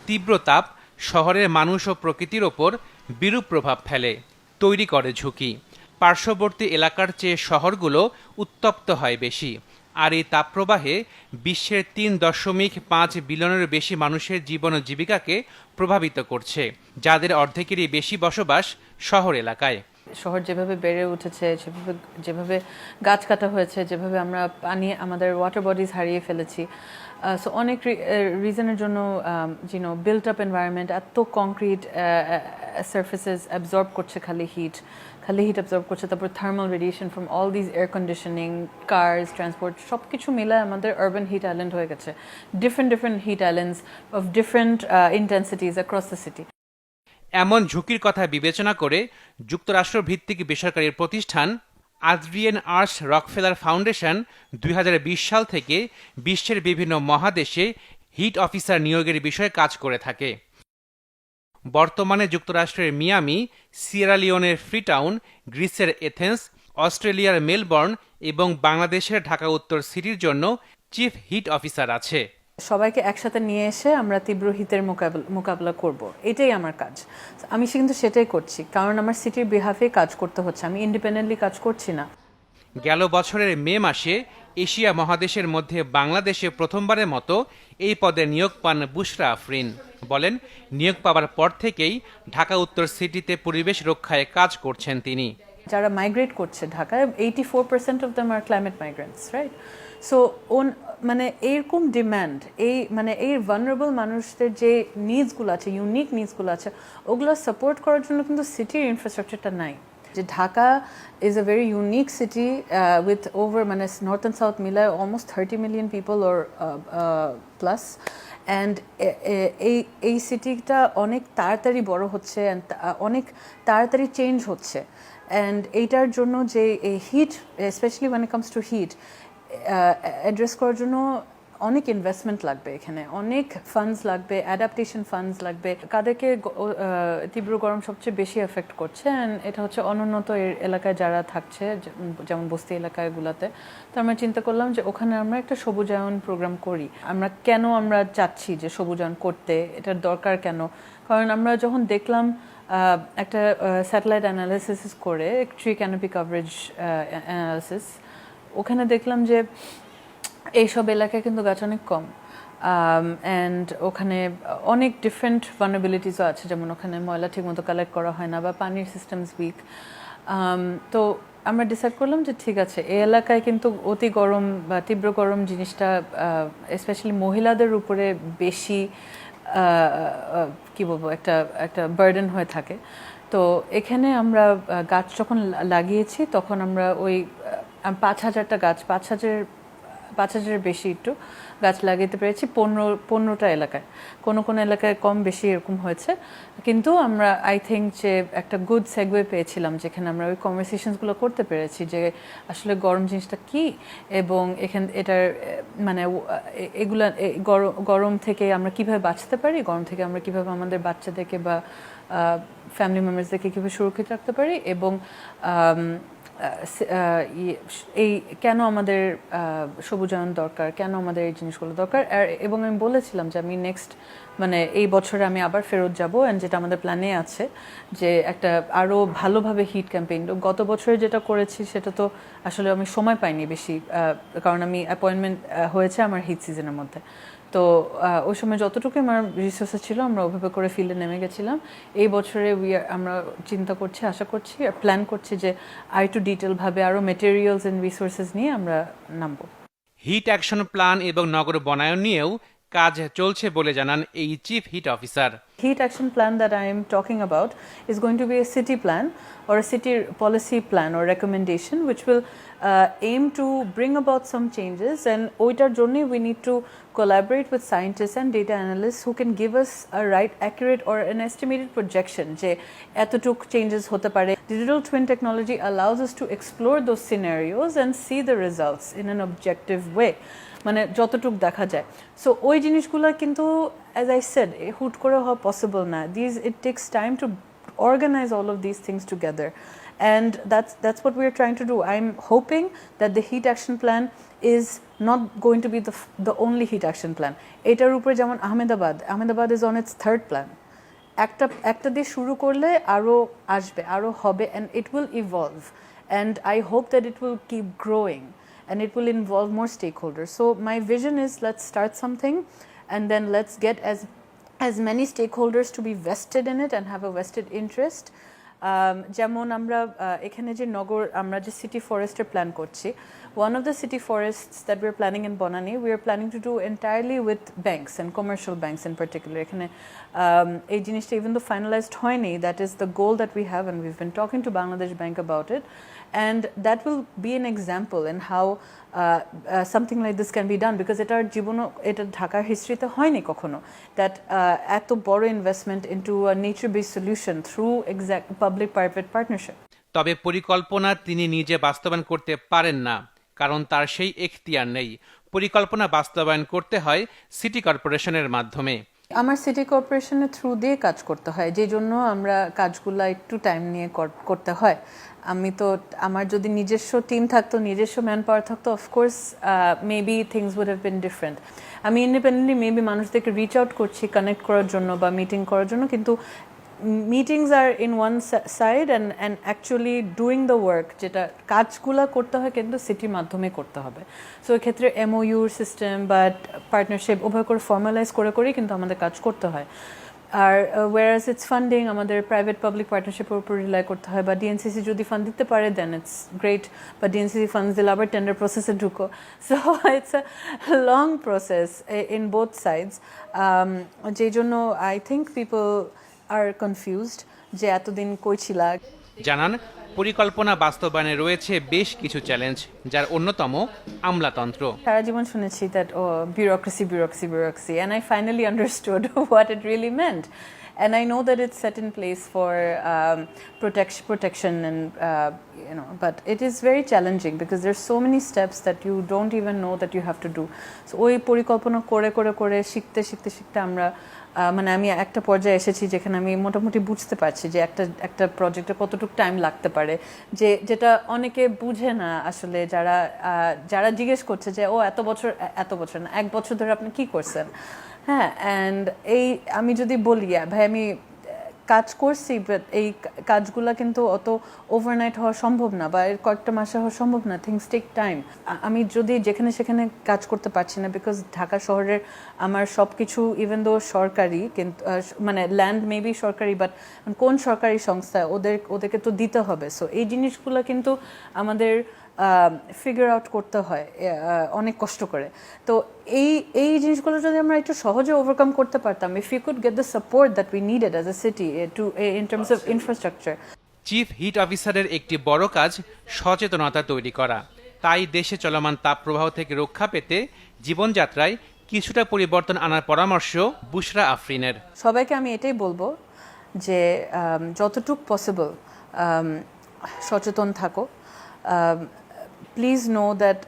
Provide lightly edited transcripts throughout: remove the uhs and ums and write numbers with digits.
তীব্র তাপ শহরের মানুষ ও প্রকৃতির ওপর বিরূপ প্রভাব ফেলে, তৈরি করে ঝুঁকি। পার্শ্ববর্তী এলাকার চেয়ে শহরগুলো উত্তপ্ত হয় বেশি। আর এই তাপপ্রবাহে বিশ্বের ৩.৫ বিলিয়নের বেশি মানুষের জীবন ও জীবিকাকে প্রভাবিত করছে, যাদের অর্ধেকেরই বেশি বসবাস শহর এলাকায়। শহর যেভাবে বেড়ে উঠেছে, যেভাবে গাছ কাটা হয়েছে, যেভাবে আমরা পানি, আমাদের ওয়াটার বডিজ হারিয়ে ফেলেছি, সো অনেক রিজনের জন্য বিল্ট আপ এনভায়রনমেন্ট, এত কংক্রিট সারফেসেস অ্যাবজর্ব করছে খালি হিট অ্যাবজর্ব করছে, তারপর thermal radiation from all these air conditioning, cars, transport, সব কিছু মিলে আমাদের আরবান হিট আইল্যান্ড হয়ে গেছে। Different heat islands of different intensities across the city. এমন ঝুঁকির কথা বিবেচনা করে যুক্তরাষ্ট্র ভিত্তিক বেসরকারি প্রতিষ্ঠান আদ্রিয়েন আর্স রকফেলার ফাউন্ডেশন ২০২০ সাল থেকে বিশ্বের বিভিন্ন মহাদেশে হিট অফিসার নিয়োগের বিষয়ে কাজ করে থাকে। বর্তমানে যুক্তরাষ্ট্রের মিয়ামি, সিয়েরা লিওনের ফ্রিটাউন, গ্রিসের এথেন্স, অস্ট্রেলিয়ার মেলবর্ন এবং বাংলাদেশের ঢাকা উত্তর সিটির জন্য চিফ হিট অফিসার আছে। সবাইকে একসাথে নিয়ে এসে আমরা তীব্র হিতের মোকাবেলা করব, এটাই আমার কাজ। আমি কিন্তু সেটাই করছি, কারণ আমার সিটির বিহাফে কাজ করতে হচ্ছে, আমি ইন্ডিপেন্ডেন্টলি কাজ করছি না। গেল বছরের মে মাসে এশিয়া মহাদেশের মধ্যে বাংলাদেশে প্রথমবারের মতো এই পদে নিয়োগ পান বুশরা আফরিন। বলেন, নিয়োগ পাওয়ার পর থেকেই ঢাকা উত্তর সিটিতে পরিবেশ রক্ষায় কাজ করছেন তিনি। যারা মাইগ্রেট করছে ঢাকায়, 84% of them are climate migrants, right? So মানে এইরকম ডিম্যান্ড, এই ভালনারেবল মানুষদের যে নিডসগুলো আছে, ইউনিক নিডসগুলো আছে, ওগুলো সাপোর্ট করার জন্য কিন্তু সিটির ইনফ্রাস্ট্রাকচারটা নাই। যে Dhaka is a very unique city with over, মানে নর্থ অ্যান্ড সাউথ মিলায় almost 30 million people or plus. And এই সিটিটা অনেক তাড়াতাড়ি বড় হচ্ছে, অ্যান্ড অনেক তাড়াতাড়ি চেঞ্জ হচ্ছে। অ্যান্ড এইটার জন্য যে এই heat, specially when it comes to heat, address করার জন্য অনেক ইনভেস্টমেন্ট লাগবে, এখানে অনেক ফান্ডস লাগবে, অ্যাডাপ্টেশন ফান্ডস লাগবে। কাদেরকে তীব্র গরম সবচেয়ে বেশি এফেক্ট করছে, অ্যান্ড এটা হচ্ছে অনুন্নত এলাকায় যারা থাকছে, যেমন বস্তি এলাকাগুলোতে। তো আমরা চিন্তা করলাম যে ওখানে আমরা একটা সবুজায়ন প্রোগ্রাম করি। আমরা চাচ্ছি যে সবুজায়ন করতে, এটার দরকার কেন? কারণ আমরা যখন দেখলাম একটা স্যাটেলাইট অ্যানালিসিস করে, ট্রি ক্যানোপি কভারেজ অ্যানালিসিস, ওখানে দেখলাম যে এইসব এলাকায় কিন্তু গাছ অনেক কম, অ্যান্ড ওখানে অনেক ডিফারেন্ট ভালনারেবিলিটিসও আছে, যেমন ওখানে ময়লা ঠিকমতো কালেক্ট করা হয় না, বা পানির সিস্টেমস উইক। তো আমরা ডিসাইড করলাম যে ঠিক আছে, এই এলাকায় কিন্তু অতি গরম বা তীব্র গরম জিনিসটা স্পেশালি মহিলাদের উপরে বেশি কি বলবো, একটা বার্ডেন হয়ে থাকে। তো এখানে আমরা গাছ যখন লাগিয়েছি, তখন আমরা ওই 5,000টা গাছ, 5,000-এর বেশি একটু গাছ লাগাতে পেরেছি 15টা এলাকায়। কোনো এলাকায় কম বেশি এরকম হয়েছে, কিন্তু আমরা আই থিঙ্ক যে একটা গুড সেগওয়ে পেয়েছিলাম, যেখানে আমরা ওই কনভারসেশনসগুলো করতে পেরেছি যে আসলে গরম জিনিসটা কি, এবং এটার মানে এগুলা গরম থেকে আমরা কিভাবে বাঁচতে পারি, গরম থেকে আমরা কিভাবে আমাদের বাচ্চাদেরকে বা ফ্যামিলি মেম্বার্সদেরকে কীভাবে সুরক্ষিত রাখতে পারি, এবং এই কেন আমাদের সবুজায়ন দরকার, কেন আমাদের এই জিনিসগুলো দরকার। এবং আমি বলেছিলাম যে আমি নেক্সট, মানে এই বছরে আমি আবার ফেরত যাব, অ্যান্ড যেটা আমাদের প্ল্যানে আছে যে একটা আরও ভালোভাবে হিট ক্যাম্পেইন। গত বছরে যেটা করেছি সেটা তো আসলে আমি সময় পাইনি বেশি, কারণ আমি অ্যাপয়েন্টমেন্ট হয়েছে আমার হিট সিজনের মধ্যে। তো ওই সময় যতটুকু আমার রিসোর্সেস ছিল আমরা ওভাবে করে ফিল্ডে নেমে গেছিলাম। এই বছরে আমরা চিন্তা করছি, আশা করছি আর প্ল্যান করছি যে আর একটু ডিটেলভাবে আরও মেটেরিয়ালস অ্যান্ড রিসোর্সেস নিয়ে আমরা নামবো। হিট অ্যাকশন প্ল্যান এবং নগর বনায়ন নিয়েও কাজ চলছে বলে জানান এই chief heat officer. Heat action plan that I am talking about is going to be a city plan or a city policy plan or recommendation which will aim to bring about some changes, and oitar jonne we need to collaborate with scientists and data analysts who can give us a right, accurate or an estimated projection je etotuk changes hote pare. Digital twin technology allows us to explore those scenarios and see the results in an objective way, মানে যতটুক দেখা যায়। So ওই জিনিসগুলো কিন্তু as I said হুট করে হওয়া পসিবল না। It takes time to organize all of these things together, and that's what we're trying to do. I'm hoping that the heat action plan is not going to be the only heat action plan. এটার উপরে যেমন Ahmedabad is on its third plan. একটা দিয়ে শুরু করলে আরো আসবে, আরো হবে, and it will evolve, and I hope that it will keep growing and it will involve more stakeholders. So my vision is, let's start something and then let's get as many stakeholders to be vested in it and have a vested interest. যেমন আমরা এখানে যে আমরা যে city ফরেস্টের plan করছি, one of the city forests that we're planning in Bonani, we are planning to do entirely with banks and commercial banks in particular. এখানে এই জিনিসটা even though finalized হয়নি, that is the goal that we have, and we've been talking to Bangladesh Bank about it, and that will be an example in how something like this can be done, because এটা ঢাকার হিস্ট্রিতে হয়নি কখনো, that এত বড় investment into a nature based solution through exact public private partnership. তবে পরিকল্পনা তিনি নিজে বাস্তবায়ন করতে পারেন না, কারণ তার সেই এখতিয়ার নেই। পরিকল্পনা বাস্তবায়ন করতে হয় সিটি কর্পোরেশনের মাধ্যমে। আমার সিটি কর্পোরেশনের থ্রু দিয়ে কাজ করতে হয়, যে জন্য আমরা কাজগুলো একটু টাইম নিয়ে করতে হয়। আমার যদি নিজস্ব টিম থাকতো, নিজস্ব ম্যান পাওয়ার থাকতো, of course maybe things would have been different. আমি ইন্ডিপেন্ডেন্টলি মেবি মানুষদেরকে রিচ আউট করছি কানেক্ট করার জন্য বা মিটিং করার জন্য, কিন্তু meetings are in one side and actually doing the work, যেটা কাজগুলো করতে হয় কিন্তু সিটির মাধ্যমে করতে হবে। সো এক্ষেত্রে MOU সিস্টেম বা পার্টনারশিপ উভয় করে ফর্মালাইজ করে কিন্তু আমাদের কাজ করতে হয়। আর whereas it's funding আমাদের প্রাইভেট পাবলিক পার্টনারশিপের উপর রিলাই করতে হয়, বা ডিএনসিসি যদি ফান্ড দিতে পারে দেন ইটস গ্রেট, বা ডিএনসিসি ফান্ডস দিলে আবার টেন্ডার প্রসেসে ঢুকো। So it's a long process in both sides, যেই জন্য I think people are confused যে এতদিন কই ছিলা। জানান, পরিকল্পনা বাস্তবায়নে রয়েছে বেশ কিছু চ্যালেঞ্জ, যার অন্যতম আমলাতন্ত্র। সারা জীবন শুনেছি that bureaucracy, and I finally understood what it really meant, and I know that it's set in place for protection and but it is very challenging because there's so many steps that you don't even know that you have to do. So ওই পরিকল্পনা করে শিখতে আমরা মানে আমি একটা পর্যায়ে এসেছি যেখানে আমি মোটামুটি বুঝতে পারছি যে একটা প্রজেক্টে কতটুকু টাইম লাগতে পারে, যেটা অনেকে বুঝে না আসলে, যারা জিজ্ঞেস করছে যে ও এত বছর না, 1 বছর ধরে আপনি কি করছেন। হ্যাঁ, অ্যান্ড আমি যদি বলি ভাই আমি কাজ করছি, বাট এই কাজগুলো কিন্তু অত ওভারনাইট হওয়া সম্ভব না, বা এর কয়েকটা মাসে হওয়া সম্ভব না। Things take time. আমি যদি যেখানে সেখানে কাজ করতে পারছি না, বিকজ ঢাকা শহরের আমার সব কিছু ইভেন দো সরকারি, কিন্তু মানে ল্যান্ড মেবি সরকারি, বাট কোন সরকারি সংস্থা ওদেরকে তো দিতে হবে। সো এই জিনিসগুলো কিন্তু আমাদের ফিগার আউট করতে হয় অনেক কষ্ট করে। তো এই জিনিসগুলো যদি আমরা একটু সহজে ওভারকাম করতে পারতাম, if you could get the support that we needed as a city to in terms of infrastructure. Chief heat অফিসারের একটি বড় কাজ সচেতনতা তৈরি করা। তাই দেশে চলমান তাপপ্রবাহ থেকে রক্ষা পেতে জীবনযাত্রায় কিছুটা পরিবর্তন আনার পরামর্শ বুশরা আফরিনের। সবাইকে আমি এটাই বলবো যে যতটুক পসিবল সচেতন থাকো। প্লিজ নো দ্যাট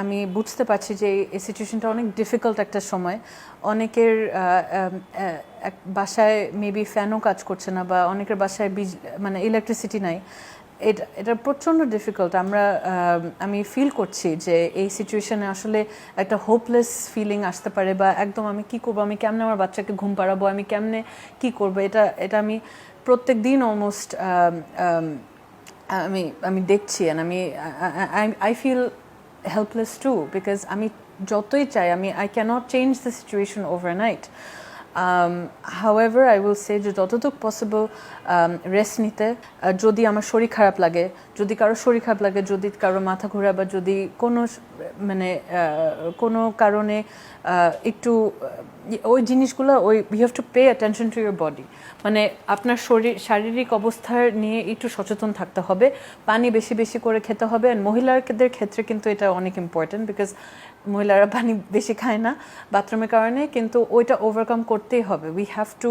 আমি বুঝতে পারছি যে এই সিচুয়েশনটা অনেক ডিফিকাল্ট একটা সময়। অনেকের বাসায় মেবি ফ্যানও কাজ করছে না, বা অনেকের বাসায় মানে ইলেকট্রিসিটি নাই। এটা প্রচণ্ড ডিফিকাল্ট। আমি ফিল করছি যে এই সিচুয়েশনে আসলে একটা হোপলেস ফিলিং আসতে পারে, বা একদম আমি কি করবো, আমি কেমনে আমার বাচ্চাকে ঘুম পাড়াবো, আমি কেমনে কি করবো, এটা আমি প্রত্যেক দিন অলমোস্ট আমি দেখছি। I feel helpless too, because আমি যতই চাই I cannot change the situation overnight. However, I will say যে যতটুকু পসিবল রেস্ট নিতে, যদি আমার শরীর খারাপ লাগে, যদি কারো শরীর খারাপ লাগে, যদি কারো মাথা ঘোরা, বা যদি কোনো কারণে একটু ওই জিনিসগুলো you have to pay attention to your body. মানে আপনার শারীরিক অবস্থার নিয়ে একটু সচেতন থাকতে হবে, পানি বেশি বেশি করে খেতে হবে। অ্যান্ড মহিলাদের ক্ষেত্রে কিন্তু এটা অনেক ইম্পর্টেন্ট, বিকজ মহিলারা পানি বেশি খায় না বাথরুমের কারণে, কিন্তু ওইটা ওভারকাম করতেই হবে। We have to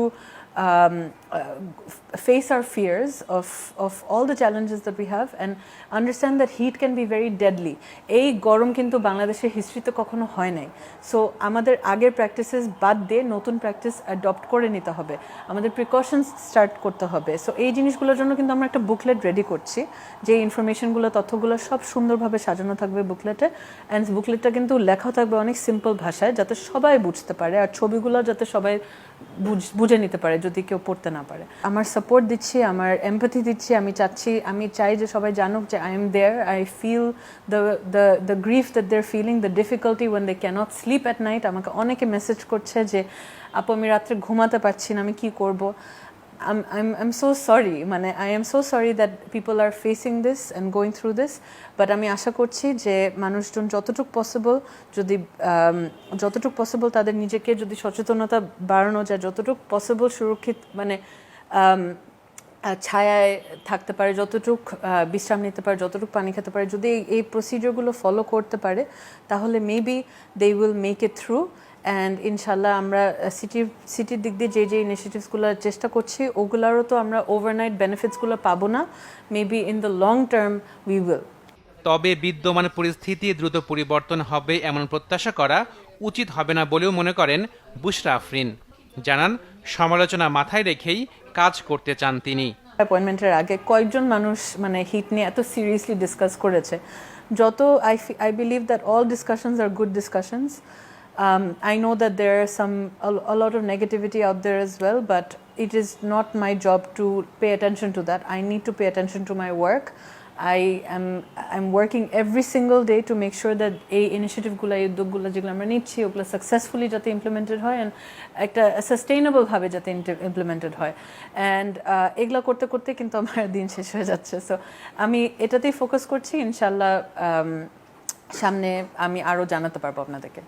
face our fears of all the challenges that we have and understand that heat can be very deadly. এই গরম কিন্তু বাংলাদেশের হিস্ট্রিতে কখনো হয় নাই, সো আমাদের আগের প্র্যাকটিসেস বাদ দিয়ে নতুন প্র্যাকটিস অ্যাডপ্ট করে নিতে হবে, আমাদের প্রিকশনস স্টার্ট করতে হবে। সো এই জিনিসগুলোর জন্য কিন্তু আমরা একটা বুকলেট রেডি করছি, যে ইনফরমেশনগুলো তথ্যগুলো সব সুন্দরভাবে সাজানো থাকবে বুকলেটে, অ্যান্ড বুকলেটটা কিন্তু লেখা থাকবে অনেক সিম্পল ভাষায় যাতে সবাই বুঝতে পারে, আর ছবিগুলো যাতে সবাই বুঝে নিতে পারে যদি কেউ পড়তে না পারে। আমার সাপোর্ট দিচ্ছি, আমার এমপ্যাথি দিচ্ছি, আমি চাই যে সবাই জানুক যে I am there, I feel the grief that they are feeling, the difficulty when they can't sleep at night. আমাকে অনেকে মেসেজ করছে যে আপু আমি রাত্রে ঘুমাতে পারছি না, আমি কী করবো। I'm so sorry, মানে I am so sorry that people are facing this and going through this, but আমি আশা করছি যে মানুষজন যতটুকু পসিবল তাদের নিজেকে যদি সচেতনতা বাড়ানো যায়, যতটুকু পসিবল সুরক্ষিত মানে ছায়ায় থাকতে পারে, যতটুকু বিশ্রাম নিতে পারে, যতটুকু পানি খেতে পারে, যদি এই প্রসিডিওরগুলো ফলো করতে পারে তাহলে maybe they will make it through. And ইনশাল্লাহ আমরা সিটির দিক দিয়ে যে ইনিশিয়েটিভসগুলো চেষ্টা করছি ওগুলারও তো আমরা ওভারনাইট বেনিফিটসগুলো পাবো না, maybe in the long term we will. তবে বিদ্যমান পরিস্থিতি দ্রুত পরিবর্তন হবে এমন প্রত্যাশা করা উচিত হবে না বলেও মনে করেন বুশরা আফরিন। জানান সমালোচনা মাথায় রেখেই কাজ করতে চান তিনি। অ্যাপয়েন্টমেন্টের আগে কয়েকজন মানুষ মানে হিট নিয়ে এত সিরিয়াসলি ডিসকাস করেছে, যত I believe that all discussions are good discussions. I know that there are a lot of negativity out there as well, but it is not my job to pay attention to that. I need to pay attention to my work. I'm working every single day to make sure that এই ইনিশিয়েটিভগুলো, এই উদ্যোগগুলো যেগুলো আমরা নিচ্ছি ওগুলো successfully যাতে implemented হয় and একটা সাস্টেইনেবল ভাবে যাতে ইমপ্লিমেন্টেড হয়। অ্যান্ড এগুলো করতে করতে কিন্তু আমার দিন শেষ হয়ে যাচ্ছে, সো আমি এটাতেই ফোকাস করছি। ইনশাল্লাহ সামনে আমি আরও জানাতে পারবো আপনাদেরকে।